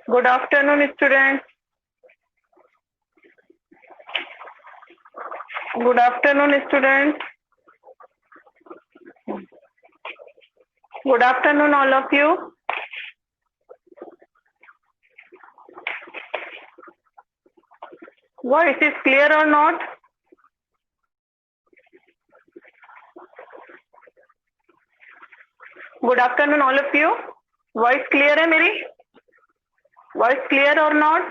Good afternoon, students. Good afternoon, students. Good afternoon, all of you. Voice is clear or not? Good afternoon, all of you. Voice clear है मेरी? Voice clear or not?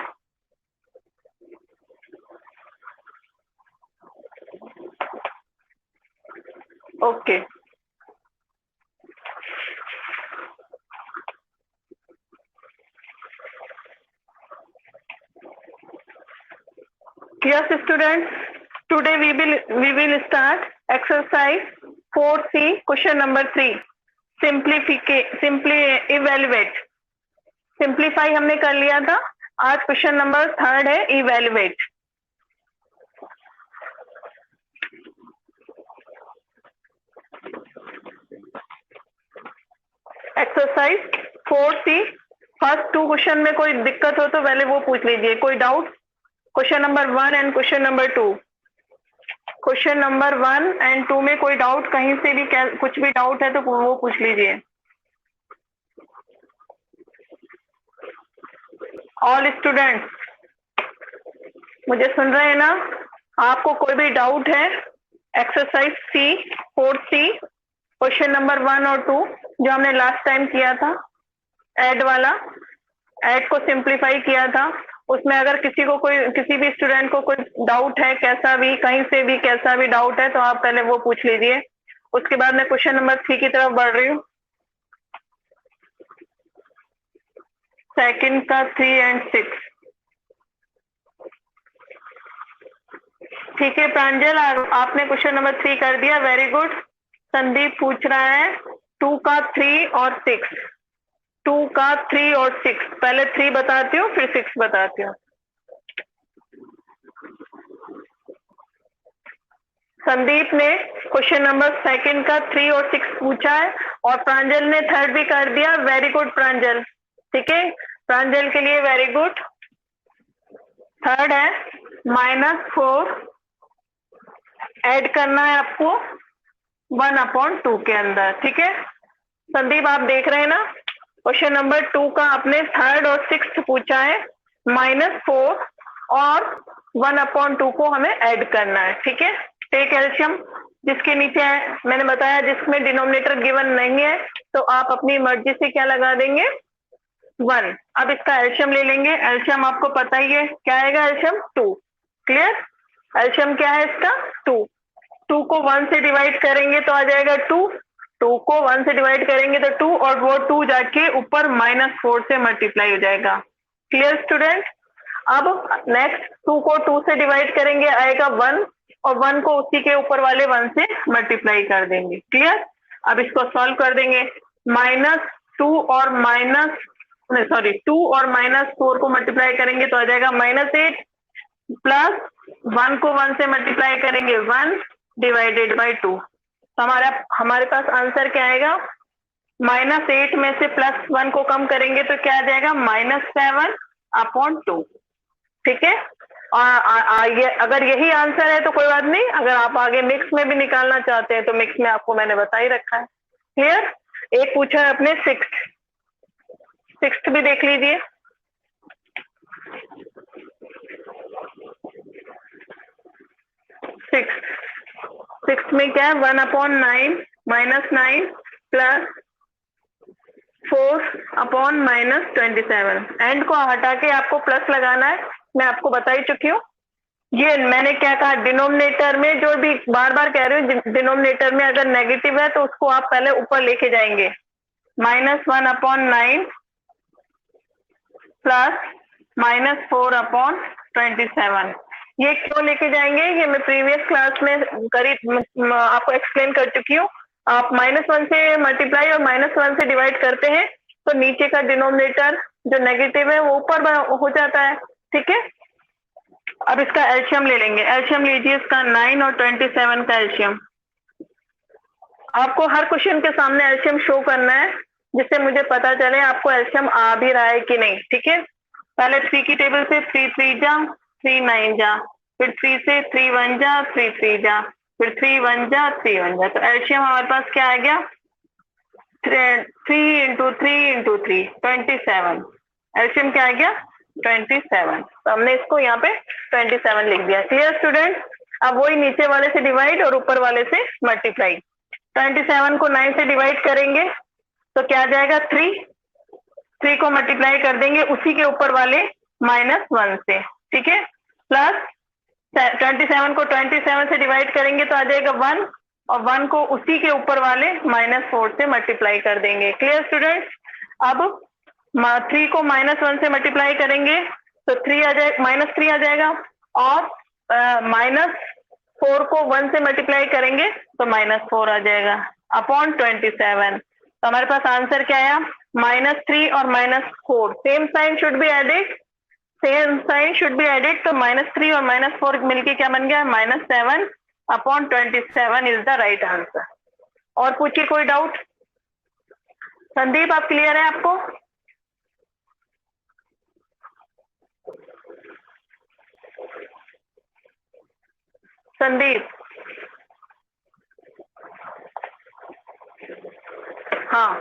Okay. Yes, students. Today we will start exercise 4C, question number 3. Simply evaluate. Simplify हमने कर लिया था. आज question number 3 है evaluate. Exercise 4C. First 2 question में कोई दिक्कत हो तो पहले वो पूछ लीजिए. कोई doubt? Question number 1 and question number 2. Question number 1 and 2 में कोई डाउट, कहीं से भी कुछ भी डाउट है तो वो पूछ लीजिए. ऑल स्टूडेंट्स मुझे सुन रहे हैं ना? आपको कोई भी डाउट है एक्सरसाइज 4C क्वेश्चन नंबर 1 और 2 जो हमने लास्ट टाइम किया था, ऐड वाला, ऐड को सिंप्लीफाई किया था, उसमें अगर किसी भी स्टूडेंट को कोई डाउट है, कैसा भी, कहीं से भी कैसा भी डाउट है तो आप पहले वो पूछ लीजिए. उसके बाद मैं क्वेश्चन नंबर 3 की तरफ बढ़ रही हूँ. सेकंड का 3 एंड 6. ठीक है प्रांजल, आपने क्वेश्चन नंबर 3 कर दिया. Very good. संदीप पूछ रहा है 2 का 3 और 6. 2 का 3 और 6. पहले 3 बताती हूँ फिर 6 बताती हूँ. संदीप ने क्वेश्चन नंबर सेकंड का 3 और 6 पूछा है और प्रांजल ने थर्ड भी कर दिया. वेरी गुड प्रांजल. ठीक है, प्रांजल के लिए वेरी गुड. थर्ड है -4 ऐड करना है आपको 1/2 के अंदर. ठीक है संदीप, आप देख रहे हैं ना? क्वेश्चन नंबर 2 का आपने थर्ड और 6 पूछा है. -4 और 1/2 को हमें ऐड करना है. ठीक है, टेक एलशियम. जिसके नीचे है, मैंने बताया जिसमें डिनोमिनेटर गिवन नहीं है तो आप अपनी मर्जी से क्या लगा देंगे, 1. अब इसका एलशियम ले लेंगे. एलशियम आपको पता ही है क्या आएगा, एलशियम 2. क्लियर? एलशियम क्या है इसका, 2. 2 को 1 से डिवाइड करेंगे तो आ जाएगा 2. 2 को 1 से डिवाइड करेंगे तो 2 और वो 2 जाके ऊपर -4 से मल्टीप्लाई हो जाएगा. Clear student? अब नेक्स्ट 2 को 2 से डिवाइड करेंगे आएगा 1 और 1 को उसी के ऊपर वाले 1 से मल्टीप्लाई कर देंगे. क्लियर? अब इसको सॉल्व कर देंगे. -2 और -2 और -4 को मल्टीप्लाई करेंगे तो आ जाएगा -8 प्लस 1 को 1 से मल्टीप्लाई करेंगे 1 डिवाइडेड बाई 2. तो हमारे पास आंसर क्या आएगा, -8 में से +1 को कम करेंगे तो क्या आ जाएगा, -7/2. ठीक है, और अगर यही आंसर है तो कोई बात नहीं. अगर आप आगे मिक्स में भी निकालना चाहते हैं तो मिक्स में आपको मैंने बता ही रखा है. क्लियर? एक पूछा है अपने 6th भी देख लीजिए. 6th में क्या है, 1/9 -9 प्लस 4/-27. एंड को हटा के आपको प्लस लगाना है. मैं आपको बता ही चुकी हूँ. ये मैंने क्या कहा, डिनोमिनेटर में जो भी बार बार कह रही हूँ, डिनोमिनेटर में अगर नेगेटिव है तो उसको आप पहले ऊपर लेके जाएंगे. -1/9 प्लस -4/27. ये क्यों लेके जाएंगे, ये मैं प्रीवियस क्लास में आपको एक्सप्लेन कर चुकी हूँ. आप -1 से मल्टीप्लाई और -1 से डिवाइड करते हैं तो नीचे का डिनोमिनेटर जो नेगेटिव है वो ऊपर हो जाता है. ठीक है, अब इसका एलशियम ले लेंगे. एलशियम लीजिए इसका 9 और 27 का एलशियम. आपको हर क्वेश्चन के सामने एलशियम शो करना है जिससे मुझे पता चले आपको एलशियम आ भी रहा है कि नहीं. ठीक है, पहले 3 की टेबल से 3 3 जा, 3 9 जा, फिर 3 से 3 1 जा, 3 3 जा, फिर 3 1 जा, 3 1 जा। तो एलसीएम हमारे पास क्या आ गया? 3 इंटू 3 इंटू 3 27। एलसीएम क्या आ गया? 27। तो हमने इसको यहाँ पे 27 लिख दिया। Clear student? अब वही नीचे वाले से डिवाइड और ऊपर वाले से मल्टीप्लाई। 27 को 9 से डिवाइड करेंगे तो क्या आ जाएगा? 3 को मल्टीप्लाई कर देंगे उसी के ऊपर वाले -1 से, ठीक है। प्लस 27 को 27 से डिवाइड करेंगे तो आ जाएगा 1, और 1 को उसी के ऊपर वाले -4 से मल्टीप्लाई कर देंगे। Clear student? अब 3 को -1 से मल्टीप्लाई करेंगे तो 3 आ जाएगा, -3 आ जाएगा, और -4 को 1 से मल्टीप्लाई करेंगे तो -4 आ जाएगा अपॉन 27। तो हमारे पास आंसर क्या आया? -3 और -4 same sign should be added, same sign should be added. तो -3 और -4 मिलके क्या बन गया? -7 upon 27 is the right answer. और पूछिए कोई डाउट? संदीप आप क्लियर है आपको? संदीप? हाँ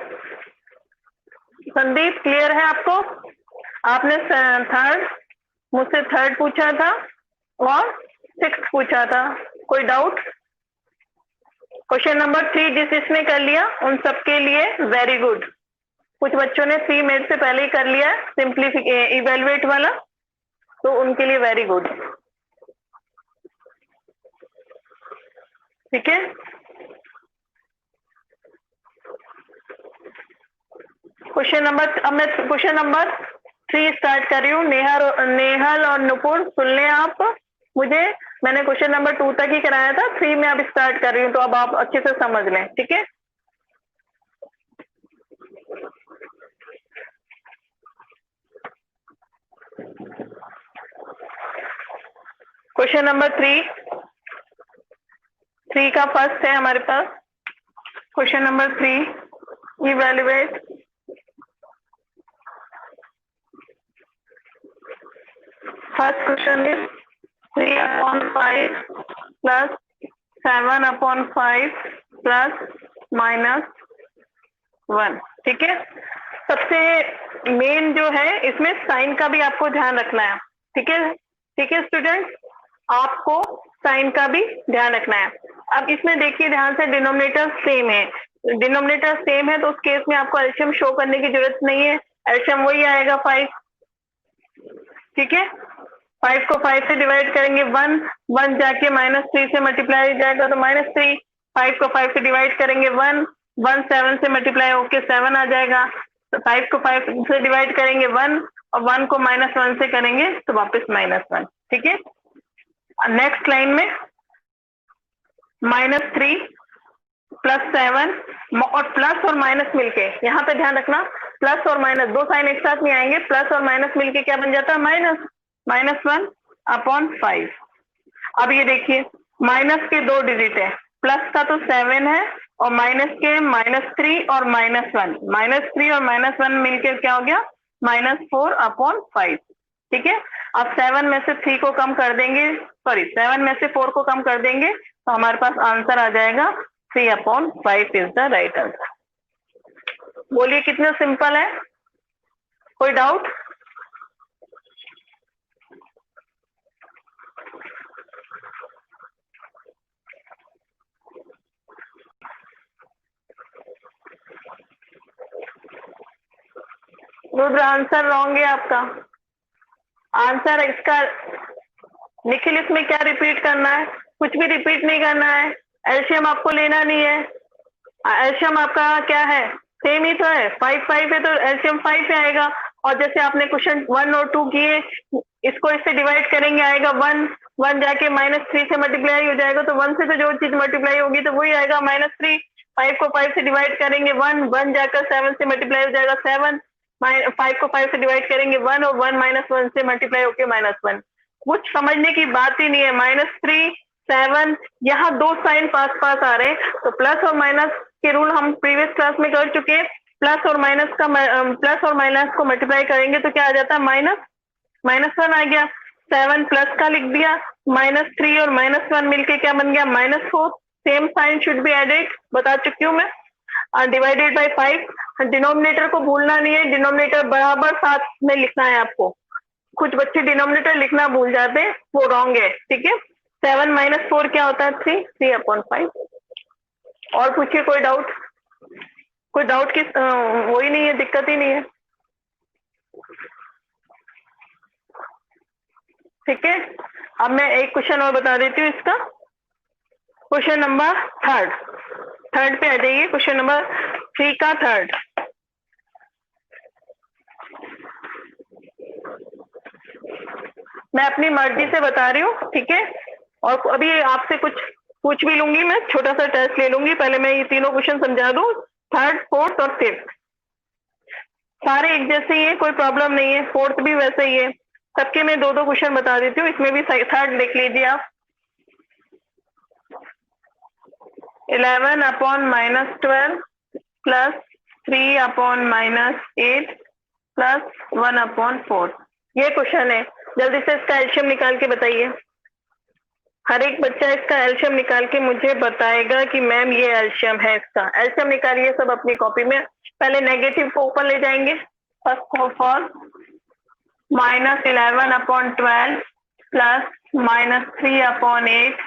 संदीप क्लियर है आपको? आपने थर्ड मुझसे थर्ड पूछा था और 6th पूछा था, कोई डाउट? क्वेश्चन नंबर 3 जिसने कर लिया उन सबके लिए वेरी गुड। कुछ बच्चों ने 3 मिनट से पहले ही कर लिया है सिंप्लीफिकेशन इवेलुएट वाला, तो उनके लिए वेरी गुड, ठीक है। अब मैं क्वेश्चन नंबर 3 स्टार्ट कर रही हूँ। नेहल और नुपुर सुन लें आप मुझे। मैंने क्वेश्चन नंबर 2 तक ही कराया था, 3 में अब स्टार्ट कर रही हूँ, तो अब आप अच्छे से समझ लें, ठीक है। क्वेश्चन नंबर 3 का फर्स्ट है हमारे पास। Question number 3, evaluate first question is 3/5 plus 7/5 plus -1, ठीक है। सबसे मेन जो है इसमें साइन का भी आपको ध्यान रखना है, ठीक है। ठीक है स्टूडेंट, आपको साइन का भी ध्यान रखना है। अब इसमें देखिए ध्यान से, डिनोमिनेटर सेम है, डिनोमिनेटर सेम है तो उस केस में आपको एलसीएम शो करने की जरूरत नहीं है। एलसीएम वही आएगा 5, ठीक है। 5 को 5 से डिवाइड करेंगे 1 जाके -3 से मल्टीप्लाई जाएगा तो -3। 5 को 5 से डिवाइड करेंगे 1 7 से मल्टीप्लाई होके 7 आ जाएगा। तो 5 को 5 से डिवाइड करेंगे 1, और 1 को -1 से करेंगे तो वापस -1, ठीक है। नेक्स्ट लाइन में -3 प्लस 7, और प्लस और माइनस मिलके, यहाँ पे ध्यान रखना, प्लस और माइनस दो साइन एक साथ नहीं आएंगे, प्लस और माइनस मिलके क्या बन जाता है? -1/5। अब ये देखिए माइनस के 2 डिजिट है, प्लस का तो 7 है और माइनस के -3 और -1, -3 और -1 मिलके क्या हो गया? -4/5, ठीक है। अब 7 में से 3 को कम कर देंगे, 7 में से 4 को कम कर देंगे तो हमारे पास आंसर आ जाएगा 3/5 इज द राइट आंसर। बोलिए कितना सिंपल है, कोई डाउट? रुद्र आंसर रॉन्ग है आपका। आंसर इसका निखिल, इसमें क्या रिपीट करना है? कुछ भी रिपीट नहीं करना है, एलसीएम आपको लेना नहीं है। एलसीएम आपका क्या है? सेम ही तो है, 5 है तो एलसीएम 5 पे आएगा। और जैसे आपने क्वेश्चन 1 और 2 किए, इसको इससे डिवाइड करेंगे आएगा 1 जाके -3 से मल्टीप्लाई हो जाएगा, तो 1 से तो जो चीज मल्टीप्लाई होगी तो वही आएगा -3। 5 को 5 से डिवाइड करेंगे 1 जाकर 7 से मल्टीप्लाई हो जाएगा 7, 5 को 5 से डिवाइड करेंगे 1 और 1 -1 से मल्टीप्लाई होके -1। कुछ समझने की बात ही नहीं है। -3 7, यहाँ 2 साइन पास आ रहे हैं, तो प्लस और माइनस के रूल हम प्रीवियस क्लास में कर चुके हैं। प्लस और माइनस को मल्टीप्लाई करेंगे तो क्या आ जाता है? -1 आ गया, 7 प्लस का लिख दिया, -3 और -1 मिलके क्या बन गया, -4। Same sign should be added, बता चुकी हूँ मैं। डिवाइडेड बाय 5, डिनोमिनेटर को भूलना नहीं है, डिनोमिनेटर बराबर साथ में लिखना है आपको। कुछ बच्चे डिनोमिनेटर लिखना भूल जाते हैं, वो रॉन्ग है, ठीक है। 7 - 4 क्या होता है, 3/5। और पूछिए कोई डाउट, कोई डाउट की वो ही नहीं है, दिक्कत ही नहीं है, ठीक है। अब मैं एक क्वेश्चन और बता देती हूँ इसका, क्वेश्चन नंबर थर्ड पे आ जाइए, क्वेश्चन नंबर 3 का थर्ड। मैं अपनी मर्जी से बता रही हूँ, ठीक है। और अभी आपसे कुछ पूछ भी लूंगी, मैं छोटा सा टेस्ट ले लूंगी, पहले मैं ये तीनों क्वेश्चन समझा दूं, 3rd, 4th और 5th सारे एक जैसे ही है, कोई प्रॉब्लम नहीं है। 4th भी वैसे ही है, सबके मैं 2-2 क्वेश्चन बता देती हूँ, इसमें भी 3rd लिख लीजिए आप। 11/-12 प्लस 3/-8 प्लस 1/4, ये क्वेश्चन है। जल्दी से इसका एलसीएम निकाल के बताइए। हर एक बच्चा इसका एलसीएम निकाल के मुझे बताएगा कि मैम ये एलसीएम है। इसका एलसीएम निकालिए सब अपनी कॉपी में। पहले नेगेटिव को ऊपर ले जाएंगे, first of all -11/12 plus -3/8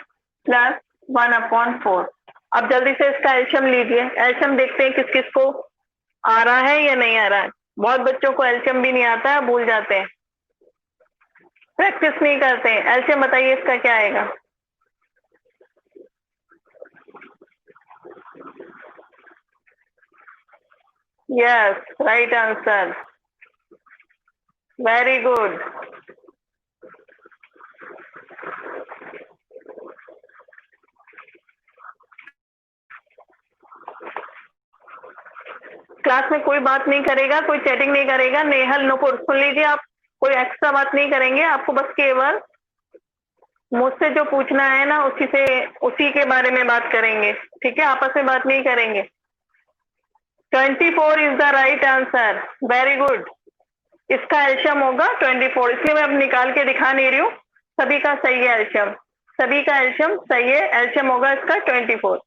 plus 1/4। अब जल्दी से इसका एलसीएम लीजिए। एलसीएम देखते हैं किस किस को आ रहा है या नहीं आ रहा है। बहुत बच्चों को एलसीएम भी नहीं आता है, भूल जाते हैं, प्रैक्टिस नहीं करते हैं। एलसीएम बताइए इसका क्या आएगा। Yes, right answer, very good. Class में कोई बात नहीं करेगा, कोई चैटिंग नहीं करेगा। नेहल, नुपुर, सुन लीजिए आप, कोई एक्स्ट्रा बात नहीं करेंगे। आपको बस केवल मुझसे जो पूछना है ना, उसी के बारे में बात करेंगे, ठीक है। आपस में बात नहीं करेंगे। 24 is the right answer, very good. इसका एलसीएम होगा 24, इसलिए मैं अब निकाल के दिखा नहीं रही हूँ। सभी का सही है एलसीएम, सभी का एलसीएम सही है। एलसीएम होगा इसका 24।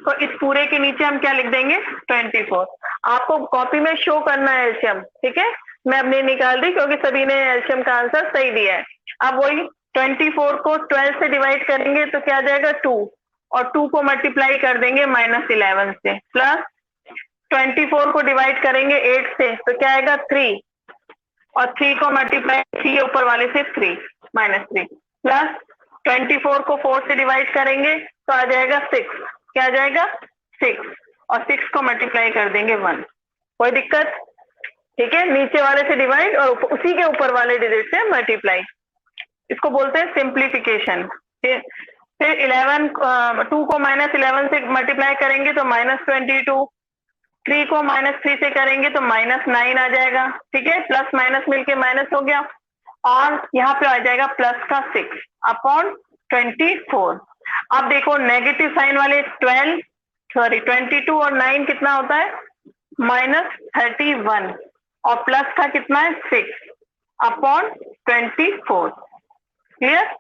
तो इस पूरे के नीचे हम क्या लिख देंगे, 24। आपको कॉपी में शो करना है एलसीएम, ठीक है। मैं अब नहीं निकाल रही क्योंकि सभी ने एलसीएम का आंसर सही दिया है। अब वही 24 को 12 से डिवाइड करेंगे तो क्या आ जाएगा, 2, और 2 को मल्टीप्लाई कर देंगे -11 से, प्लस 24 को डिवाइड करेंगे 8 से तो क्या आएगा, 3, और 3 को मल्टीप्लाई 3 ऊपर वाले से 3 -3, प्लस 24 को 4 से डिवाइड करेंगे तो आ जाएगा 6, क्या आ जाएगा 6, और 6 को मल्टीप्लाई कर देंगे 1। कोई दिक्कत, ठीक है। नीचे वाले से डिवाइड और उसी के ऊपर वाले डिजिट से मल्टीप्लाई, इसको बोलते हैं सिंप्लीफिकेशन। फिर 2 को -11 से मल्टीप्लाई करेंगे तो -22, 3 को -3 से करेंगे तो -9 आ जाएगा, ठीक है। प्लस माइनस मिलके माइनस हो गया, और यहाँ पे आ जाएगा प्लस का 6/24। अब देखो नेगेटिव साइन वाले 22 और 9 कितना होता है, -31, और प्लस का कितना है 6/24, क्लियर।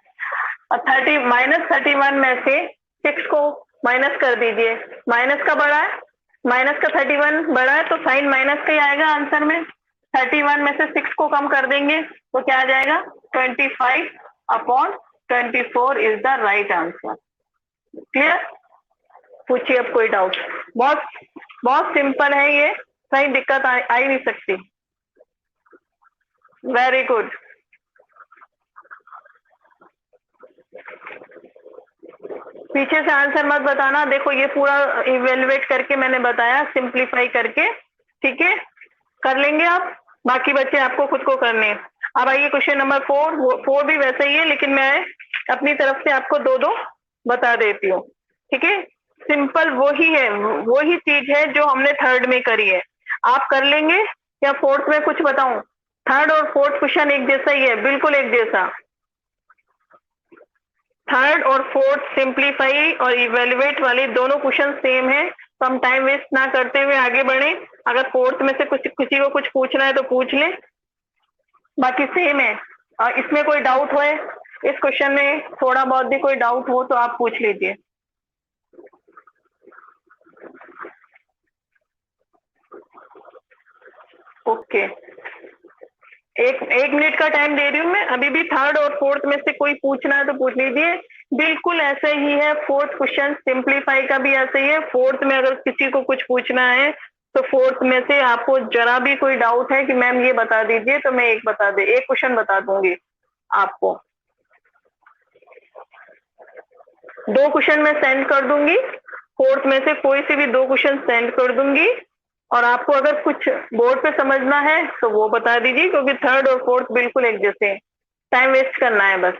और -31 में से 6 को माइनस कर दीजिए, माइनस का बड़ा है, माइनस का 31 बड़ा है तो साइन माइनस का ही आएगा आंसर में। 31 में से 6 को कम कर देंगे तो क्या आ जाएगा, 25/24 is the right answer, clear. पूछिए अब कोई डाउट। बहुत सिंपल है ये, कहीं दिक्कत आ ही नहीं सकती। Very good. पीछे से आंसर मत बताना, देखो ये पूरा इवेलुएट करके मैंने बताया, सिंप्लीफाई करके, ठीक है। कर लेंगे आप, बाकी बच्चे आपको खुद को करने हैं। अब आइए क्वेश्चन नंबर 4 भी वैसे ही है, लेकिन मैं अपनी तरफ से आपको 2-2 बता देती हूँ, ठीक है। सिंपल वही है, वही चीज है जो हमने 3rd में करी है। आप कर लेंगे या 4th में कुछ बताऊं। 3rd और 4th क्वेश्चन एक जैसा ही है, बिल्कुल एक जैसा। 3rd और 4th सिंप्लीफाई और इवेल्युएट वाले दोनों क्वेश्चन सेम है, तो हम टाइम वेस्ट ना करते हुए आगे बढ़े। अगर फोर्थ में से कुछ किसी को कुछ पूछना है तो पूछ ले, बाकी सेम है। इसमें कोई डाउट हो, इस क्वेश्चन में थोड़ा बहुत भी कोई डाउट हो तो आप पूछ लीजिए। ओके, एक मिनट का टाइम दे रही हूँ मैं। अभी भी थर्ड और फोर्थ में से कोई पूछना है तो पूछ लीजिए। बिल्कुल ऐसे ही है, फोर्थ क्वेश्चन सिंप्लीफाई का भी ऐसे ही है। फोर्थ में अगर किसी को कुछ पूछना है तो फोर्थ में से आपको जरा भी कोई डाउट है कि मैम ये बता दीजिए, तो मैं एक क्वेश्चन बता दूंगी आपको। 2 क्वेश्चन मैं सेंड कर दूंगी, फोर्थ में से कोई से भी 2 क्वेश्चन सेंड कर दूंगी। और आपको अगर कुछ बोर्ड पे समझना है तो वो बता दीजिए, क्योंकि थर्ड और फोर्थ बिल्कुल एक जैसे हैं। टाइम वेस्ट करना है बस।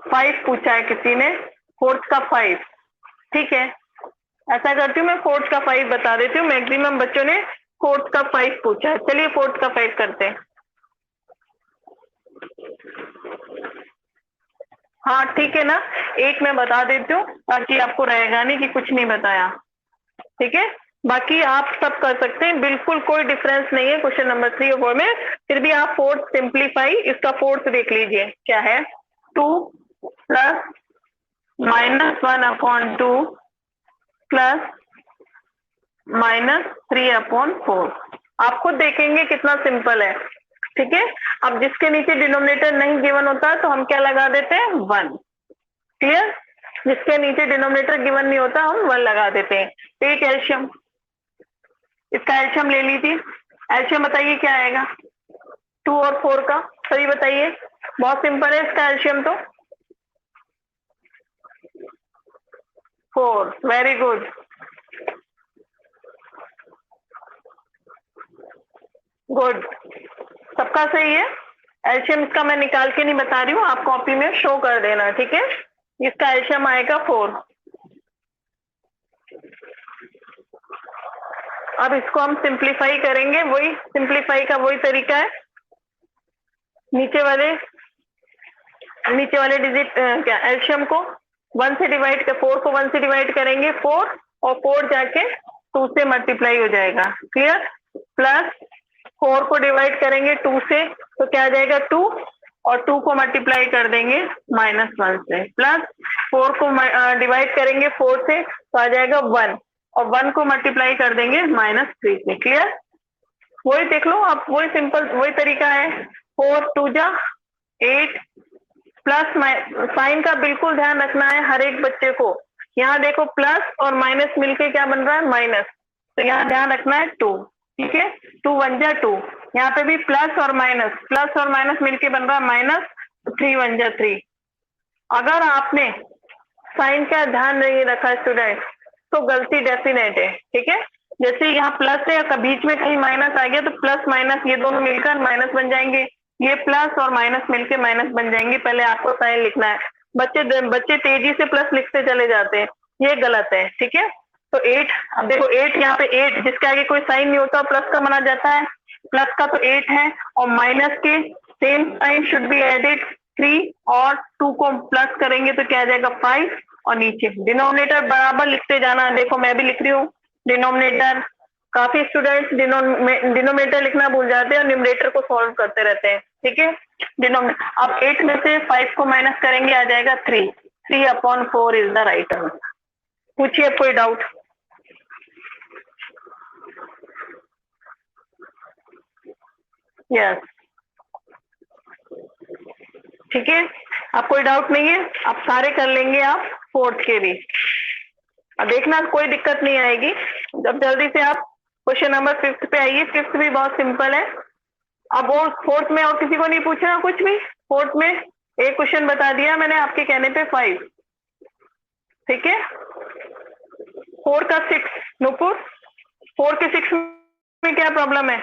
फाइव पूछा है किसी ने, फोर्थ का 5। ठीक है, ऐसा करती हूँ मैं, फोर्थ का 5 बता देती हूँ। मैक्सिमम बच्चों ने फोर्थ का 5 पूछा है। चलिए फोर्थ का 5 करते हैं। हाँ ठीक है ना, एक मैं बता देती हूँ ताकि आपको रहेगा नहीं कि कुछ नहीं बताया। ठीक है, बाकी आप सब कर सकते हैं, बिल्कुल कोई डिफरेंस नहीं है क्वेश्चन नंबर 3 और 4 में। फिर भी आप फोर्थ सिंप्लीफाई, इसका फोर्थ देख लीजिए क्या है। 2 प्लस -1/2 प्लस -3/4। आप खुद देखेंगे कितना सिंपल है। ठीक है, अब जिसके नीचे डिनोमिनेटर नहीं गिवन होता तो हम क्या लगा देते हैं, 1। क्लियर, जिसके नीचे डिनोमिनेटर गिवन नहीं होता हम 1 लगा देते हैं। टेक एल्शियम, इसका एल्शियम ले लीजिए। एल्शियम बताइए क्या आएगा 2 और 4 का, सही बताइए। बहुत सिंपल है इसका एल्शियम तो 4। वेरी गुड, गुड, सबका सही है। एल्शियम इसका मैं निकाल के नहीं बता रही हूँ, आप कॉपी में शो कर देना। ठीक है, इसका एल्शियम आएगा 4। अब इसको हम सिंप्लीफाई करेंगे, वही सिंप्लीफाई का वही तरीका है। नीचे वाले डिजिट क्या एल्शियम को 1 से डिवाइड कर, 4 को 1 से डिवाइड करेंगे 4, और 4 जाके 2 से मल्टीप्लाई हो जाएगा। क्लियर, प्लस 4 को डिवाइड करेंगे 2 से तो क्या आ जाएगा 2, और 2 को मल्टीप्लाई कर देंगे -1 से, प्लस 4 को डिवाइड करेंगे 4 से तो आ जाएगा 1, और 1 को मल्टीप्लाई कर देंगे -3 से। क्लियर, वही देख लो आप, वही सिंपल वही तरीका है। 4 2 जा 8, प्लस साइन का बिल्कुल ध्यान रखना है हर एक बच्चे को। यहाँ देखो प्लस और माइनस मिलके क्या बन रहा है, माइनस, तो यहाँ ध्यान रखना है 2। ठीक है, 2 1 जा 2, यहाँ पे भी प्लस और माइनस मिलके बन रहा है माइनस, 3 1 जा 3। अगर आपने साइन का ध्यान नहीं रखा स्टूडेंट तो गलती डेफिनेट है। ठीक है, जैसे यहाँ प्लस है और बीच में कहीं माइनस आ गया तो प्लस माइनस ये दोनों मिलकर माइनस बन जाएंगे, ये प्लस और माइनस मिलके माइनस बन जाएंगे। पहले आपको साइन लिखना है। बच्चे तेजी से प्लस लिखते चले जाते हैं, ये गलत है। ठीक है, तो 8, अब देखो 8, यहाँ पे 8 जिसके आगे कोई साइन नहीं होता प्लस का माना जाता है, प्लस का तो 8 है, और माइनस के same sign should be added 3, और 2 को प्लस करेंगे तो क्या आ जाएगा 5, और नीचे डिनोमिनेटर बराबर लिखते जाना। देखो मैं भी लिख रही हूँ डिनोमिनेटर, काफी स्टूडेंट्स डिनोमिनेटर लिखना भूल जाते हैं और न्यूमरेटर को सॉल्व करते रहते हैं। ठीक है, डिनोमिनेटर, अब 8 में से 5 को माइनस करेंगे आ जाएगा 3, 3/4 इज द राइट आंसर। पूछिए कोई डाउट। यस, ठीक है, अब कोई डाउट नहीं है, आप सारे कर लेंगे आप फोर्थ के भी। अब देखना कोई दिक्कत नहीं आएगी, जब जल्दी से आप क्वेश्चन नंबर 5 पे आइए। 5 भी बहुत सिंपल है। अब वो फोर्थ में और किसी को नहीं पूछना कुछ भी, फोर्थ में एक क्वेश्चन बता दिया मैंने आपके कहने पे 5। ठीक है, 4 का 6 नूपुर, 4 के 6 में क्या प्रॉब्लम है,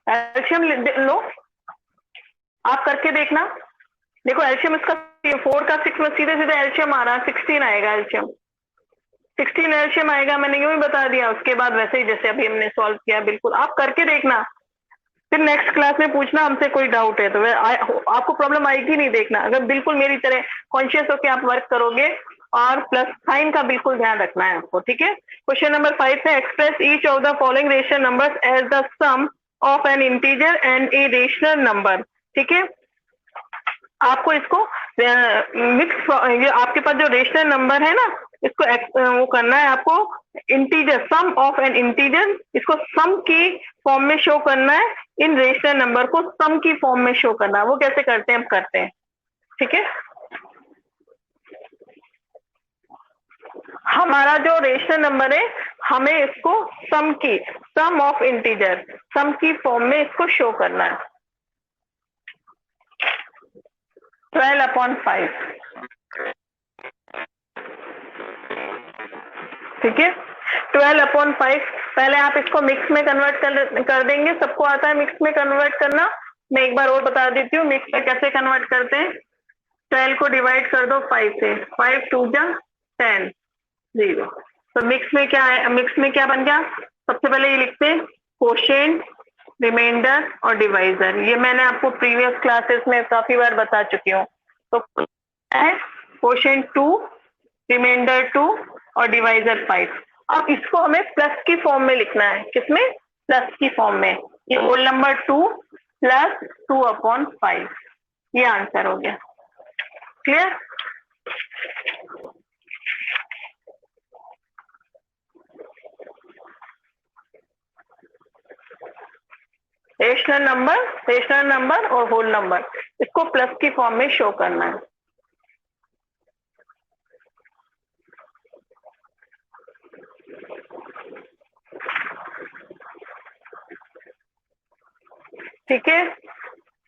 एल्शियम लो, आप करके देखना। देखो एल्शियम इसका 4 का 6 में सीधे सीधे एल्शियम आ रहा है, 16 आएगा एल्शियम, 16 एल्शियम आएगा। मैंने यूं ही बता दिया, उसके बाद वैसे ही जैसे अभी हमने सॉल्व किया, बिल्कुल आप करके देखना। फिर नेक्स्ट क्लास में पूछना हमसे कोई डाउट है तो आपको प्रॉब्लम आएगी नहीं, देखना अगर बिल्कुल मेरी तरह कॉन्शियस होकर आप वर्क करोगे, और प्लस साइन का बिल्कुल ध्यान रखना है आपको, ठीक है। क्वेश्चन नंबर 5 है express each of the following rational numbers as the sum of an integer and a rational number, ठीक है। आपको इसको मिक्स, ये आपके पास जो रेशनल नंबर है ना, इसको वो करना है आपको, integer sum of an integer, इसको सम की फॉर्म में शो करना है, इन रेशनल नंबर को सम की फॉर्म में शो करना है। वो कैसे करते हैं, हम करते हैं, ठीक है। हमारा जो रेशनल नंबर है, हमें इसको सम ऑफ इंटीजर, सम की फॉर्म में इसको शो करना है। 12/5, ठीक है। 12/5, पहले आप इसको मिक्स में कन्वर्ट कर देंगे, सबको आता है मिक्स में कन्वर्ट करना। मैं एक बार और बता देती हूँ मिक्स में कैसे कन्वर्ट करते हैं। 12 को डिवाइड कर दो 5 से, 5 2 जा 10, 0। तो मिक्स में क्या है, मिक्स में क्या बन गया, सबसे पहले ये लिखते हैं कोशेंट, रिमाइंडर और डिवाइजर। ये मैंने आपको प्रीवियस क्लासेस में काफी बार बता चुकी हूँ। तो है कोशेंट 2, रिमाइंडर 2 और डिवाइजर 5। अब इसको हमें प्लस की फॉर्म में लिखना है, किसमें, प्लस की फॉर्म में। ये होल नंबर 2 + 2/5, ये आंसर हो गया। क्लियर। रेशनल नंबर और होल नंबर, इसको प्लस की फॉर्म में शो करना है। ठीक है।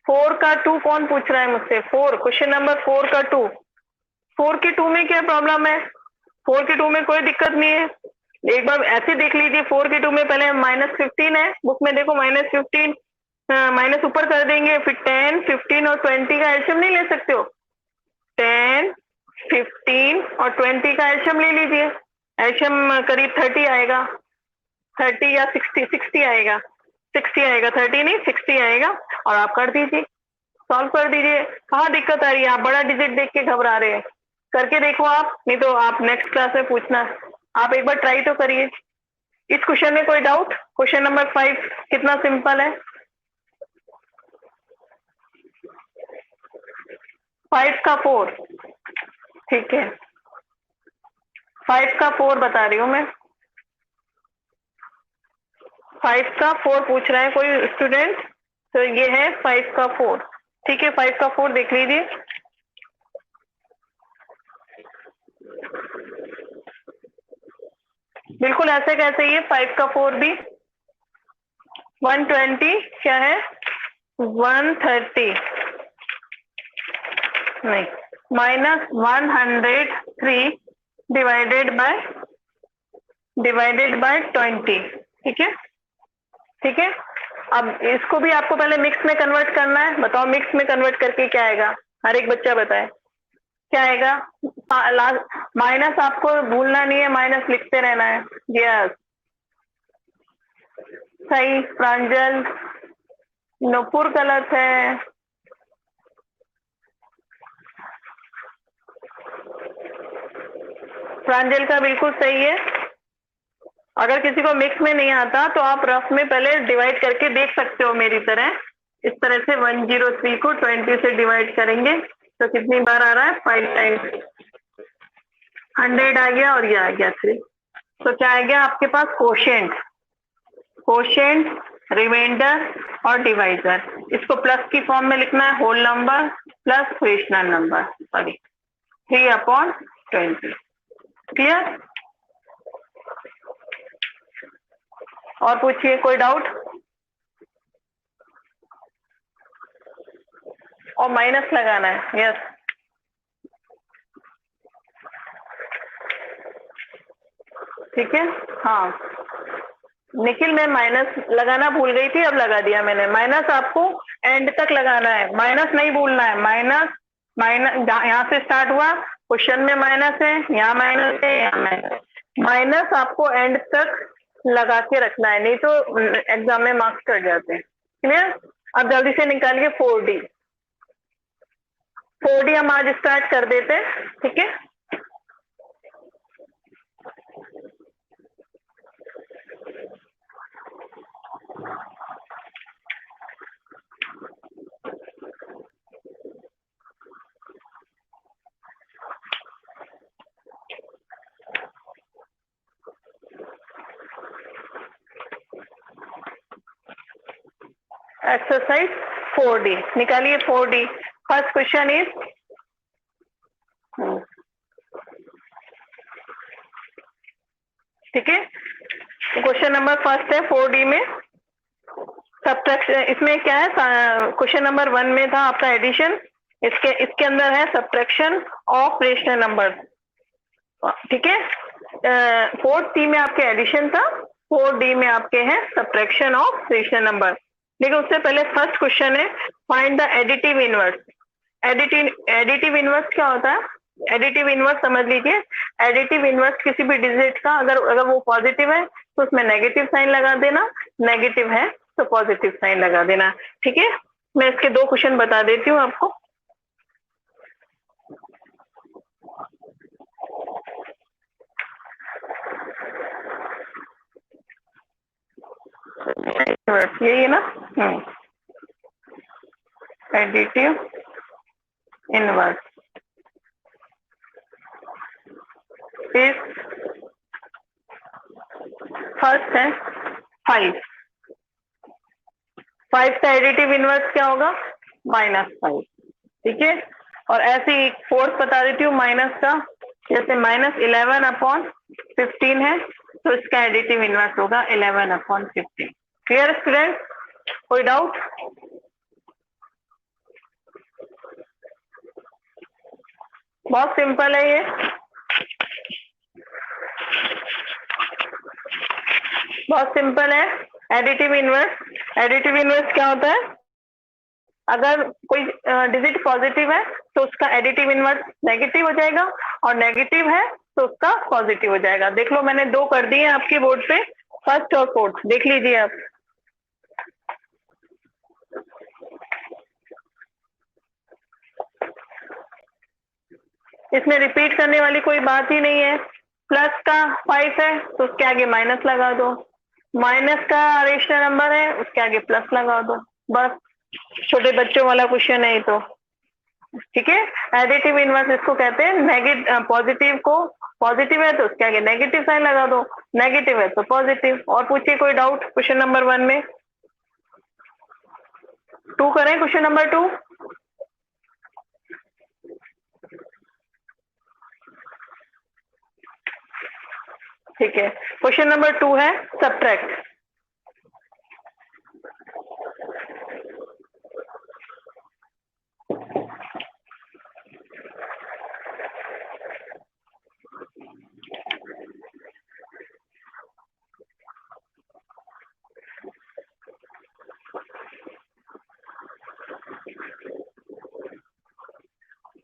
4 का 2 कौन पूछ रहा है मुझसे, 4, क्वेश्चन नंबर 4 का 2। 4 के 2 में क्या प्रॉब्लम है, 4 के 2 में कोई दिक्कत नहीं है। एक बार ऐसे देख लीजिए, 4 के 2 में पहले -15 है, बुक में देखो -15, माइनस ऊपर कर देंगे, फिर 10, 15 और 20 का एलसीएम नहीं ले सकते हो। 10, 15 और 20 का एलसीएम ले लीजिए, एलसीएम करीब 30 आएगा, 30 या 60 आएगा, 60 आएगा, 30 नहीं 60 आएगा। और आप कर दीजिए, सॉल्व कर दीजिए। कहाँ दिक्कत आ रही है, आप बड़ा डिजिट देख के घबरा रहे हैं, करके देखो आप, नहीं तो आप नेक्स्ट क्लास में पूछना। आप एक बार ट्राई तो करिए। इस क्वेश्चन में कोई डाउट, क्वेश्चन नंबर 5 कितना सिंपल है। 5 का 4, ठीक है, 5 का 4 बता रही हूँ मैं। 5 का 4 पूछ रहा है कोई स्टूडेंट, तो ये है 5 का 4, ठीक है। 5 का 4 देख लीजिए। बिल्कुल ऐसे कैसे, ये 5 का 4 भी 120 क्या है, 130 नहीं, -103 डिवाइडेड बाय 20, ठीक है, ठीक है। अब इसको भी आपको पहले मिक्स में कन्वर्ट करना है। बताओ मिक्स में कन्वर्ट करके क्या आएगा, हर एक बच्चा बताए क्या आएगा। माइनस आपको भूलना नहीं है, माइनस लिखते रहना है। यस, सही। प्रांजल, नूपुर गलत है, प्रांजल का बिल्कुल सही है। अगर किसी को मिक्स में नहीं आता तो आप रफ में पहले डिवाइड करके देख सकते हो मेरी तरह। इस तरह से 103 को 20 से डिवाइड करेंगे तो कितनी बार आ रहा है, 5 टाइम्स 100 आ गया, और ये आ गया 3। तो क्या आ गया आपके पास, कोशेंट, रिमाइंडर और डिवाइजर। इसको प्लस की फॉर्म में लिखना है, whole number plus rational number, sorry 3/20। Clear. और पूछिए, कोई डाउट। और माइनस लगाना है, यस। ठीक है, हाँ निखिल, मैं माइनस लगाना भूल गई थी, अब लगा दिया मैंने। माइनस आपको एंड तक लगाना है, माइनस नहीं भूलना है। माइनस यहाँ से स्टार्ट हुआ, क्वेश्चन में माइनस है, यहाँ माइनस है, यहाँ माइनस। माइनस आपको एंड तक लगा के रखना है, नहीं तो एग्जाम में मार्क्स कट जाते हैं। क्लियर? अब जल्दी से निकालिए 4D। 4D हम आज स्टार्ट कर देते हैं, ठीक है? एक्सरसाइज 4D निकालिए 4D। फर्स्ट क्वेश्चन इज, ठीक है, क्वेश्चन नंबर फर्स्ट है 4D में सब्ट्रैक्शन। इसमें क्या है, क्वेश्चन नंबर 1 में था आपका एडिशन, इसके अंदर है सब्ट्रैक्शन ऑफ रेशनल नंबर, ठीक है? 4C में आपके एडिशन था, 4D में आपके हैं सब्ट्रैक्शन ऑफ रेशनल नंबर। लेकिन उससे पहले फर्स्ट क्वेश्चन है find the additive inverse. Additive inverse क्या होता है? एडिटिव इनवर्स समझ लीजिए, एडिटिव इनवर्स किसी भी डिजिट का अगर वो पॉजिटिव है तो उसमें नेगेटिव साइन लगा देना, नेगेटिव है तो पॉजिटिव साइन लगा देना, ठीक है? मैं इसके 2 क्वेश्चन बता देती हूँ आपको। यही है ना? एडिटिव इनवर्स इस फर्स्ट है 5। 5 का एडिटिव इनवर्स क्या होगा? -5, ठीक है? और ऐसे ही फोर्थ बता देती हूँ माइनस का, जैसे -11/15 है तो इसका एडिटिव इनवर्स होगा 11/15। Clear student? कोई डाउट? बहुत सिंपल है ये, बहुत सिंपल है। एडिटिव इनवर्स क्या होता है? अगर कोई डिजिट पॉजिटिव है तो उसका एडिटिव इनवर्स नेगेटिव हो जाएगा, और नेगेटिव है तो उसका पॉजिटिव हो जाएगा। देख लो मैंने 2 कर दिए आपकी बोर्ड पे, फर्स्ट और फोर्थ, देख लीजिए आप। इसमें रिपीट करने वाली कोई बात ही नहीं है। प्लस का 5 है तो उसके आगे माइनस लगा दो, माइनस का रेशनल नंबर है उसके आगे प्लस लगा दो, बस। छोटे बच्चों वाला क्वेश्चन है ये तो, ठीक है? एडिटिव इनवर्स इसको कहते हैं। पॉजिटिव को, पॉजिटिव है तो उसके आगे नेगेटिव साइन लगा दो, नेगेटिव है तो पॉजिटिव। और पूछिए कोई डाउट क्वेश्चन नंबर 1 में? 2 करें क्वेश्चन नंबर 2? ठीक है, क्वेश्चन नंबर 2 है सब्ट्रैक्ट।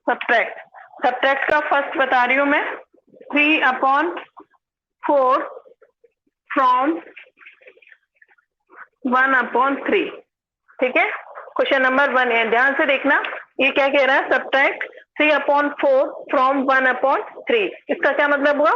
सब्ट्रैक्ट का फर्स्ट बता रही हूं मैं, 3/4 फ्रॉम 1/3, ठीक है? क्वेश्चन नंबर 1 है, ध्यान से देखना। ये क्या कह रहा है? Subtract 3/4 from 1/3। इसका क्या मतलब हुआ?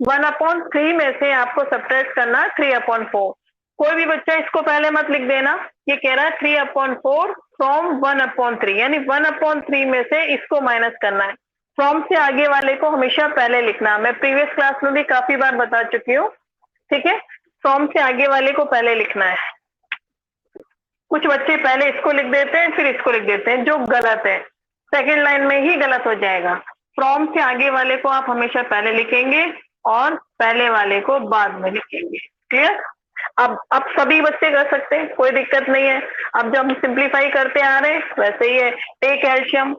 1/3 में से आपको सब्ट्रैक्ट करना 3/4। कोई भी बच्चा इसको पहले मत लिख देना। ये कह रहा है 3/4 फ्रॉम 1/3, यानी 1/3 में से इसको माइनस करना है। फ्रॉम से आगे वाले को हमेशा पहले लिखना, मैं प्रीवियस क्लास में भी काफी बार बता चुकी हूँ, ठीक है? फ्रॉम से आगे वाले को पहले लिखना है। कुछ बच्चे पहले इसको लिख देते हैं फिर इसको लिख देते हैं, जो गलत है। सेकेंड लाइन में ही गलत हो जाएगा। फ्रॉम से आगे वाले को आप हमेशा पहले लिखेंगे और पहले वाले को बाद में लिखेंगे। क्लियर? अब सभी बच्चे कर सकते हैं, कोई दिक्कत नहीं है। अब जब हम सिंप्लीफाई करते आ रहे हैं वैसे ही है। टेक एल्शियम,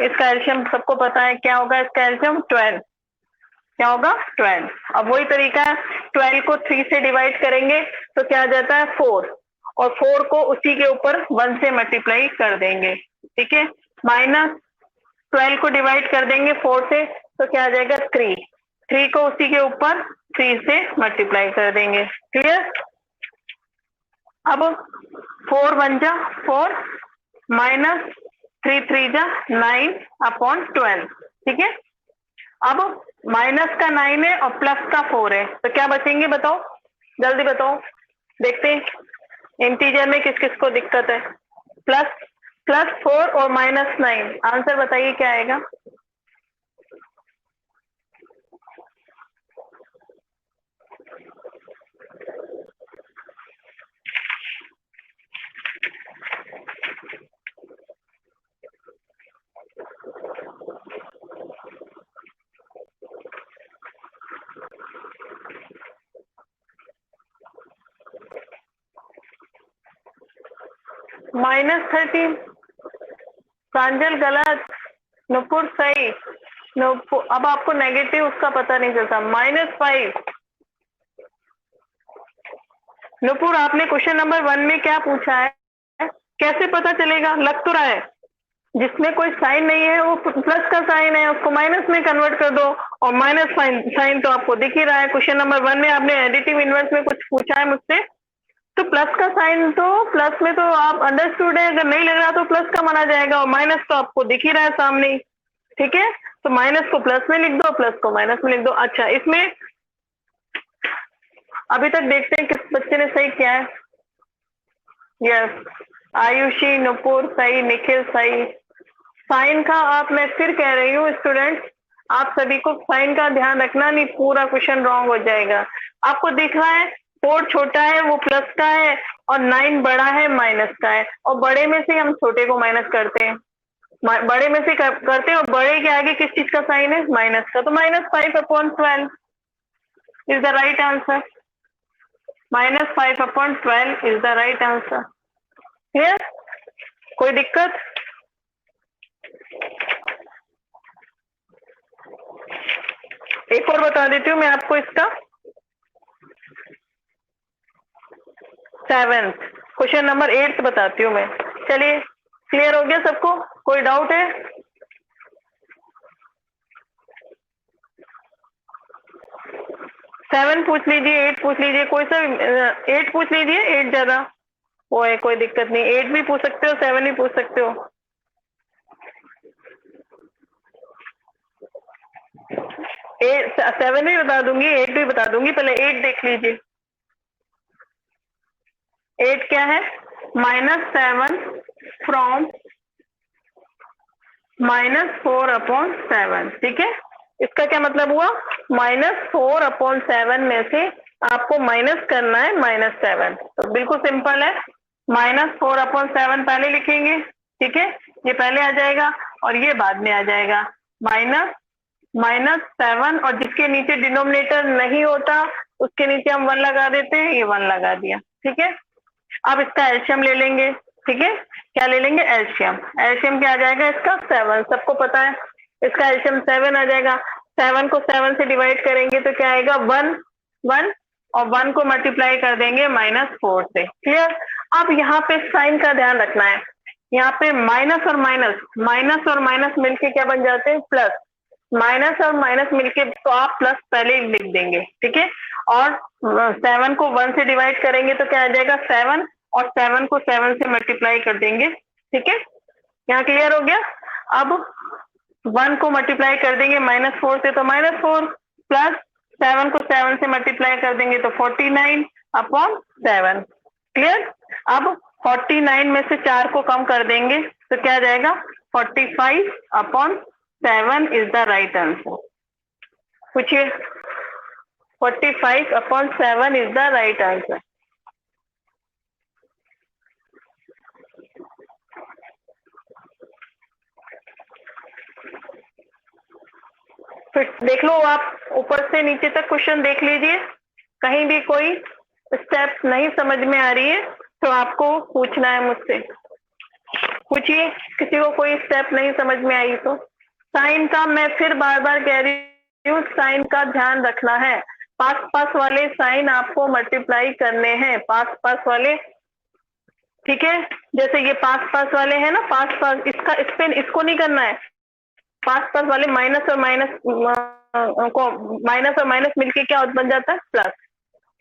इसका एल्शियम सबको पता है, क्या होगा इसका एल्शियम? 12। क्या होगा? 12। अब वही तरीका है, 12 को 3 से डिवाइड करेंगे तो क्या आ जाता है? 4, और 4 को उसी के ऊपर 1 से मल्टीप्लाई कर देंगे, ठीक है? -12 को डिवाइड कर देंगे 4 से तो क्या आ जाएगा? 3 को उसी के ऊपर 3 से मल्टीप्लाई कर देंगे। क्लियर? अब 4 1 जा 4 माइनस 3 3 जा 9/12, ठीक है। अब माइनस का 9 है और प्लस का 4 है, तो क्या बचेंगे बताओ, जल्दी बताओ, देखते हैं इंटीजर में किस किस को दिक्कत है। प्लस प्लस 4 और माइनस 9, आंसर बताइए क्या आएगा। -13, प्रांजल गलत, नुपुर सही। नुपुर, अब आपको नेगेटिव उसका पता नहीं चलता। -5, नुपुर आपने क्वेश्चन नंबर 1 में क्या पूछा है, कैसे पता चलेगा, लग तो रहा है जिसमें कोई साइन नहीं है वो प्लस का साइन है, उसको माइनस में कन्वर्ट कर दो, और माइनस साइन तो आपको दिख ही रहा है। क्वेश्चन नंबर 1 में आपने एडिटिव इनवर्स में कुछ पूछा है मुझसे, तो प्लस का साइन तो प्लस में तो आप अंडरस्टूड है, अगर नहीं लग रहा तो प्लस का माना जाएगा, और माइनस तो आपको दिख ही रहा है सामने ही, ठीक है। तो माइनस को प्लस में लिख दो, प्लस को माइनस में लिख दो। अच्छा, इसमें अभी तक देखते हैं किस बच्चे ने सही किया है। यस, आयुषी, नुपुर सही, निखिल सही। साइन का आप, मैं फिर कह रही हूँ स्टूडेंट्स, आप सभी को साइन का ध्यान रखना, नहीं पूरा क्वेश्चन रॉन्ग हो जाएगा। आपको दिख रहा है 4 छोटा है वो प्लस का है, और 9 बड़ा है माइनस का है, और बड़े में से हम छोटे को माइनस करते हैं, बड़े में से करते हैं, और बड़े के आगे किस चीज का साइन है, माइनस का, तो -5/12 is the right answer. -5/12 is the right answer. Clear, कोई दिक्कत। एक और बता देती हूँ मैं आपको इसका, 7th क्वेश्चन नंबर 8 बताती हूँ मैं। चलिए, क्लियर हो गया सबको, कोई डाउट है। सेवन पूछ लीजिए, 8 पूछ लीजिए, कोई सा 8 पूछ लीजिए, 8 ज्यादा वो है, कोई दिक्कत नहीं, 8 भी पूछ सकते हो, 7 भी पूछ सकते हो। 7 भी बता दूंगी, 8 भी बता दूंगी, पहले 8 देख लीजिए। 8 क्या है, -7 फ्रॉम -4/7, ठीक है। इसका क्या मतलब हुआ, -4/7 में से आपको माइनस करना है -7, तो बिल्कुल सिंपल है। -4/7 पहले लिखेंगे, ठीक है, ये पहले आ जाएगा और ये बाद में आ जाएगा। -7, और जिसके नीचे डिनोमिनेटर नहीं होता उसके नीचे हम 1 लगा देते हैं, ये 1 लगा दिया, ठीक है। अब इसका एलसीएम ले लेंगे, ठीक है, क्या ले लेंगे, एलसीएम। एलसीएम क्या आ जाएगा इसका, 7, सबको पता है इसका एलसीएम 7 आ जाएगा। 7 को 7 से डिवाइड करेंगे तो क्या आएगा, 1 1, और 1 को मल्टीप्लाई कर देंगे -4 से। क्लियर। अब यहाँ पे साइन का ध्यान रखना है, यहाँ पे माइनस और माइनस मिलके क्या बन जाते हैं, प्लस। माइनस और माइनस मिलके तो आप प्लस पहले ही लिख देंगे, ठीक है। और 7 को 1 से डिवाइड करेंगे तो क्या आ जाएगा, 7, और 7 को 7 से मल्टीप्लाई कर देंगे, ठीक है। यहाँ क्लियर हो गया। अब 1 को मल्टीप्लाई कर देंगे -4 से तो -4, प्लस 7 को 7 से मल्टीप्लाई कर देंगे तो 49/7। क्लियर। अब 49 में से 4 को कम कर देंगे तो क्या आ जाएगा, 45/7 इज द राइट आंसर। पूछिए, 45/7 इज द राइट आंसर। फिर देख लो, आप ऊपर से नीचे तक क्वेश्चन देख लीजिए, कहीं भी कोई स्टेप नहीं समझ में आ रही है तो आपको पूछना है मुझसे, पूछिए, किसी को कोई स्टेप नहीं समझ में आई तो। साइन का मैं फिर बार बार कह रही हूँ, साइन का ध्यान रखना है, पास वाले साइन आपको मल्टीप्लाई करने हैं, पास वाले, ठीक है। जैसे ये पास वाले हैं ना, पास इसका स्पेन इसको नहीं करना है, पास वाले माइनस और माइनस को, माइनस और माइनस मिलके क्या बन जाता है, प्लस।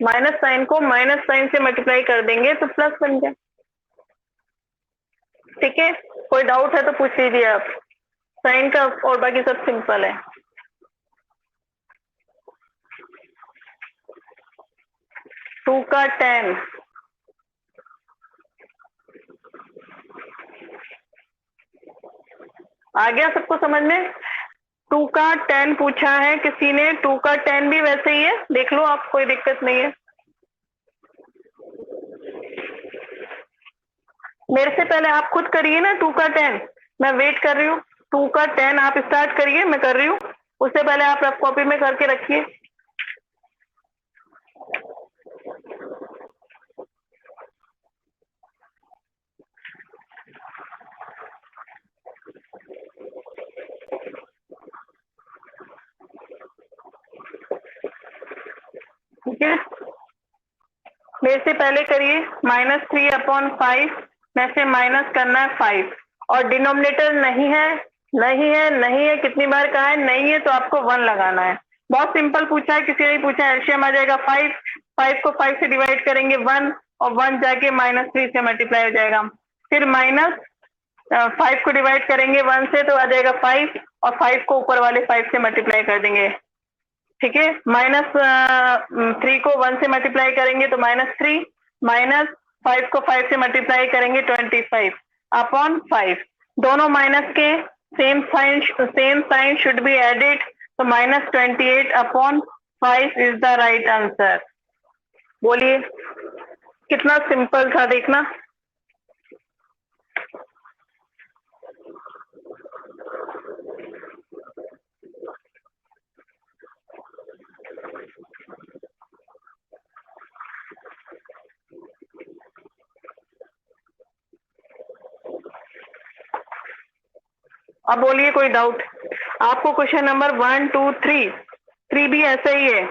माइनस साइन को माइनस साइन से मल्टीप्लाई कर देंगे तो प्लस बन गया। ठीक है, कोई डाउट है तो पूछ लीजिए आप। साइन का और बाकी सब सिंपल है। टू का 10, आ गया सबको समझ में? 2 का 10 पूछा है किसी ने, 2 का 10 भी वैसे ही है, देख लो आप, कोई दिक्कत नहीं है। मेरे से पहले आप खुद करिए ना 2 का 10, मैं वेट कर रही हूँ। 2 का 10 आप स्टार्ट करिए, मैं कर रही हूँ। उससे पहले आप रफ कॉपी में करके रखिए। ठीक है, मेरे से पहले करिए। -3/5 में से माइनस करना है 5, और डिनोमिनेटर नहीं है, नहीं है, नहीं है, कितनी बार कहा है नहीं है, तो आपको 1 लगाना है। बहुत सिंपल पूछा है, किसी ने पूछा एलसीएम आ जाएगा 5, 5 को 5 से डिवाइड करेंगे 1, और 1 जाके -3 से मल्टीप्लाई हो जाएगा। फिर माइनस 5 को डिवाइड करेंगे 1 से तो आ जाएगा 5, और 5 को ऊपर वाले 5 से मल्टीप्लाई कर देंगे। ठीक है, -3 को 1 से मल्टीप्लाई करेंगे तो -3, -5 को 5 से मल्टीप्लाई करेंगे 25/5। दोनों माइनस के same sign should be added, तो -28/5 इज द राइट आंसर। बोलिए, कितना सिंपल था, देखना। अब बोलिए, कोई डाउट? आपको क्वेश्चन नंबर 1, 2, 3 भी ऐसा ही है।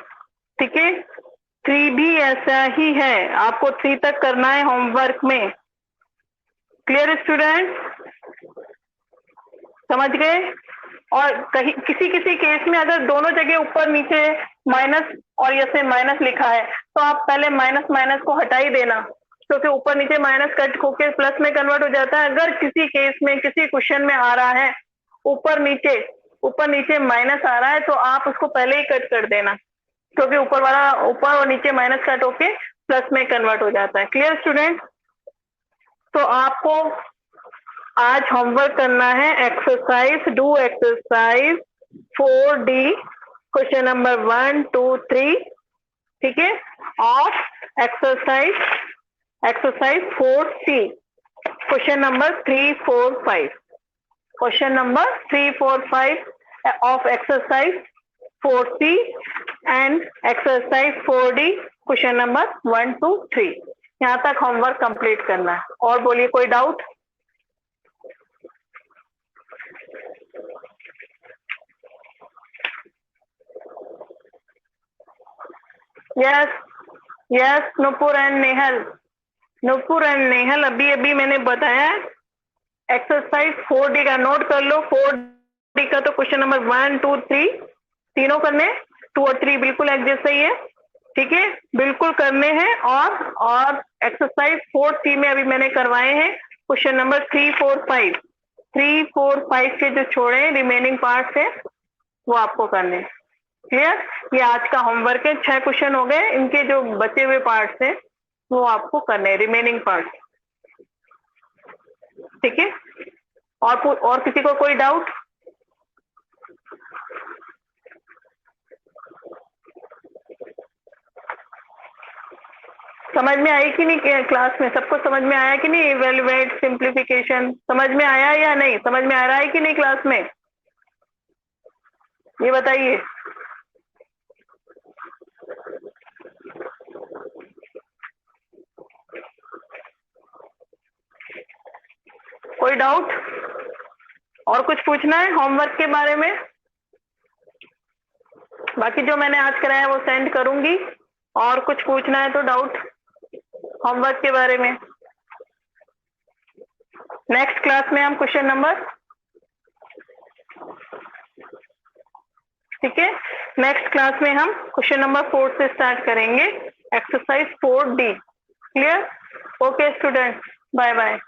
ठीक है, 3 भी ऐसा ही है, आपको 3 तक करना है होमवर्क में। क्लियर स्टूडेंट, समझ गए? और कहीं किसी किसी केस में अगर दोनों जगह ऊपर नीचे माइनस और जैसे माइनस लिखा है तो आप पहले माइनस माइनस को हटा ही देना, क्योंकि ऊपर नीचे माइनस कट होकर प्लस में कन्वर्ट हो जाता है। अगर किसी केस में किसी क्वेश्चन में आ रहा है ऊपर नीचे माइनस आ रहा है तो आप उसको पहले ही कट कर देना, क्योंकि ऊपर और नीचे माइनस कट होके प्लस में कन्वर्ट हो जाता है। Clear student? तो आपको आज होमवर्क करना है एक्सरसाइज 4D, क्वेश्चन नंबर 1, 2, 3। ठीक है, और exercise 4C, question number 3, 4, 5। Question number 3, 4, 5 of exercise 4C and exercise 4D, question number 1, 2, 3। यहाँ तक होमवर्क कंप्लीट करना है। और बोलिए, कोई doubt? Yes, Nupur and Nehal, अभी मैंने बताया एक्सरसाइज 4D का नोट कर लो। 4D का तो क्वेश्चन नंबर 1, 2, 3 तीनों करने, 2 और 3 बिल्कुल एक जैसे ही है। ठीक है, बिल्कुल करने हैं। और एक्सरसाइज 4C में अभी मैंने करवाए हैं क्वेश्चन नंबर 3, 4, 5। 3, 4, 5 के जो छोड़े रिमेनिंग पार्ट्स है वो आपको करने। क्लियर? ये आज का होमवर्क है, 6 क्वेश्चन हो गए, इनके जो बचे हुए पार्ट्स हैं वो आपको करने, रिमेनिंग पार्ट। ठीक है, और किसी को कोई डाउट? समझ में आई कि नहीं? क्लास में सबको समझ में आया कि नहीं? इवेल्युएट, सिंप्लीफिकेशन समझ में आया या नहीं? समझ में आ रहा है कि नहीं क्लास में? ये बताइए। कोई डाउट? और कुछ पूछना है होमवर्क के बारे में? बाकी जो मैंने आज कराया वो सेंड करूंगी। और कुछ पूछना है तो डाउट होमवर्क के बारे में? नेक्स्ट क्लास में हम क्वेश्चन नंबर, ठीक है, नेक्स्ट क्लास में हम क्वेश्चन नंबर 4 से स्टार्ट करेंगे। Exercise 4D। Clear? Okay student, bye bye.